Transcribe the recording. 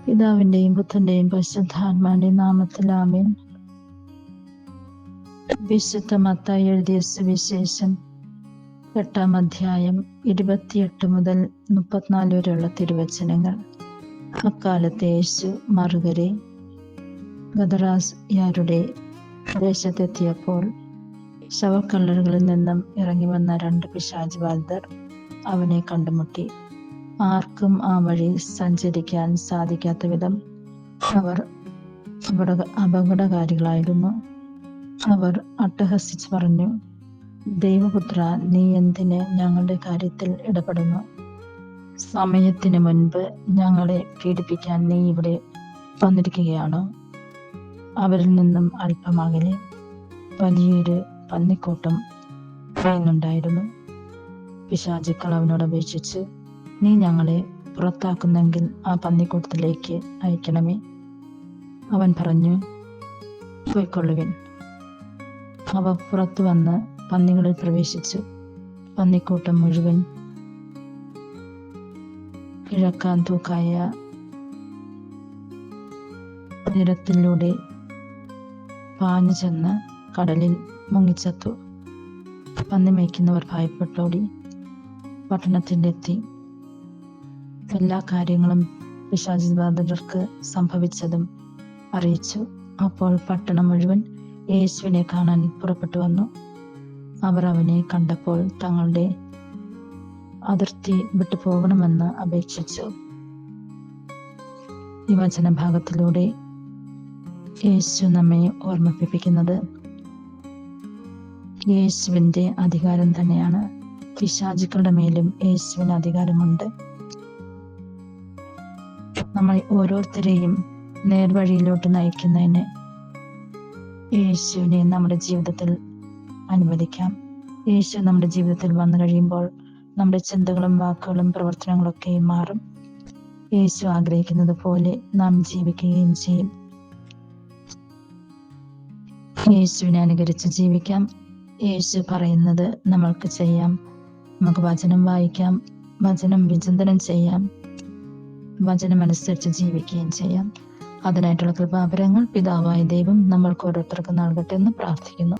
പിതാവിന്റെയും പുത്രന്റെയും പരിശുദ്ധാത്മാവിന്റെയും നാമത്തിൽ ആമേൻ. വിശുദ്ധ മത്തായി എഴുതിയ സുവിശേഷം 8-ാം അധ്യായം 28 മുതൽ 34 വരെയുള്ള തിരുവചനങ്ങൾ. അക്കാലത്ത് യേശു മറുകരെ ഗദറാസ്യരുടെ ദേശത്തെത്തിയപ്പോൾ ശവക്കല്ലറുകളിൽ നിന്നും ഇറങ്ങി വന്ന 2 പിശാച് ബാധിതർ അവനെ കണ്ടുമുട്ടി. ആർക്കും ആ വഴി സഞ്ചരിക്കാൻ സാധിക്കാത്ത വിധം അവർ അപകടകാരികളായിരുന്നു. അവർ അട്ടഹസിച്ച് പറഞ്ഞു, ദൈവപുത്ര, നീ എന്തിന് ഞങ്ങളുടെ കാര്യത്തിൽ ഇടപെടുന്നു? സമയത്തിന് മുൻപ് ഞങ്ങളെ പീഡിപ്പിക്കാൻ നീ ഇവിടെ വന്നിരിക്കുകയാണോ? അവരിൽ നിന്നും അല്പമകലെ വലിയൊരു പന്നിക്കൂട്ടം പറയുന്നുണ്ടായിരുന്നു. പിശാചുക്കൾ അവനോട് അപേക്ഷിച്ച്, നീ ഞങ്ങളെ പുറത്താക്കുന്നെങ്കിൽ ആ പന്നിക്കൂട്ടത്തിലേക്ക് അയക്കണമേ. അവൻ പറഞ്ഞു, പോയിക്കൊള്ളുവിൻ. അവ പുറത്തു വന്ന് പന്നികളിൽ പ്രവേശിച്ചു. പന്നിക്കൂട്ടം മുഴുവൻ കിഴക്കാൻ തൂക്കായ നിരത്തിലൂടെ പാഞ്ഞു ചെന്ന് കടലിൽ മുങ്ങിച്ചത്തു. പന്നി മേയ്ക്കുന്നവർ ഭയപ്പെട്ടോടി പട്ടണത്തിലെത്തി എല്ലാ കാര്യങ്ങളും പിശാചുബാധിതർക്ക് സംഭവിച്ചതും അറിയിച്ചു. അപ്പോൾ പട്ടണം മുഴുവൻ യേശുവിനെ കാണാൻ പുറപ്പെട്ടു വന്നു. അവർ അവനെ കണ്ടപ്പോൾ തങ്ങളുടെ അതിർത്തി വിട്ടുപോകണമെന്ന് അപേക്ഷിച്ചു. ഈ വചനഭാഗത്തിലൂടെ യേശു നമ്മെ ഓർമ്മിപ്പിക്കുന്നത് യേശുവിൻ്റെ അധികാരം തന്നെയാണ്. പിശാചുക്കളുടെ മേലും യേശുവിന് അധികാരമുണ്ട്. നമ്മൾ ഓരോരുത്തരെയും നേർവഴിയിലോട്ട് നയിക്കുന്നതിന് യേശുവിനെ നമ്മുടെ ജീവിതത്തിൽ അനുവദിക്കാം. യേശു നമ്മുടെ ജീവിതത്തിൽ വന്നു കഴിയുമ്പോൾ നമ്മുടെ ചിന്തകളും വാക്കുകളും പ്രവർത്തനങ്ങളൊക്കെ മാറും. യേശു ആഗ്രഹിക്കുന്നത് പോലെ നാം ജീവിക്കുകയും ചെയ്യും. യേശുവിനെ അനുകരിച്ച് ജീവിക്കാം. യേശു പറയുന്നത് നമ്മൾക്ക് ചെയ്യാം. നമുക്ക് വചനം വായിക്കാം, വചനം വിചിന്തനം ചെയ്യാം, വചനമനുസരിച്ച് ജീവിക്കുകയും ചെയ്യാം. അതിനായിട്ടുള്ള കൃപാവരങ്ങൾ പിതാവായ ദൈവം നമ്മൾക്ക് ഓരോരുത്തർക്കും നൽകട്ടെ എന്ന് പ്രാർത്ഥിക്കുന്നു.